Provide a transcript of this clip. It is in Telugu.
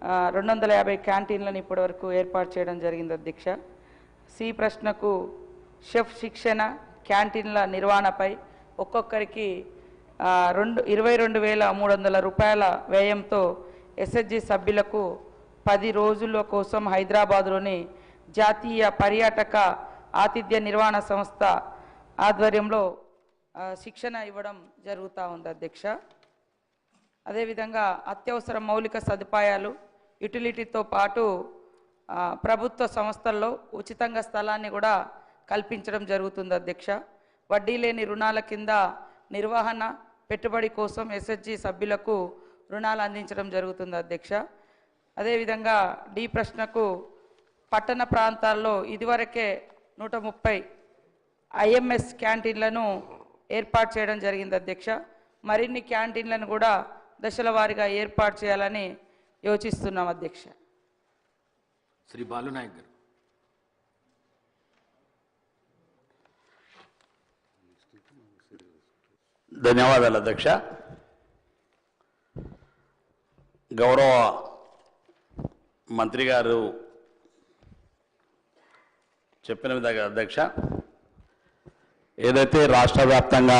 250 క్యాంటీన్లను ఇప్పటివరకు ఏర్పాటు చేయడం జరిగింది అధ్యక్ష. సి ప్రశ్నకు షెఫ్ శిక్షణ క్యాంటీన్ల నిర్వహణపై ఒక్కొక్కరికి 22,300 రూపాయల వ్యయంతో ఎస్హెచ్జి సభ్యులకు 10 రోజుల కోసం హైదరాబాద్లోని జాతీయ పర్యాటక ఆతిథ్య నిర్వహణ సంస్థ ఆధ్వర్యంలో శిక్షణ ఇవ్వడం జరుగుతూ ఉంది అధ్యక్ష. అదేవిధంగా అత్యవసర మౌలిక సదుపాయాలు యుటిలిటీతో పాటు ప్రభుత్వ సంస్థల్లో ఉచితంగా స్థలాన్ని కూడా కల్పించడం జరుగుతుంది అధ్యక్ష. వడ్డీ లేని రుణాల కింద నిర్వహణ పెట్టుబడి కోసం ఎస్హెచ్జి సభ్యులకు రుణాలు అందించడం జరుగుతుంది అధ్యక్ష. అదేవిధంగా డి ప్రశ్నకు పట్టణ ప్రాంతాల్లో ఇదివరకే 130 ఐఎంఎస్ క్యాంటీన్లను ఏర్పాటు చేయడం జరిగింది అధ్యక్ష. మరిన్ని క్యాంటీన్లను కూడా దశల వారీగా ఏర్పాటు చేయాలని యోచిస్తున్నాం అధ్యక్ష. శ్రీ బాలునాయక్ గారు. ధన్యవాదాలు అధ్యక్ష. గౌరవ మంత్రి గారు చెప్పిన విధంగా అధ్యక్ష, ఏదైతే రాష్ట్ర వ్యాప్తంగా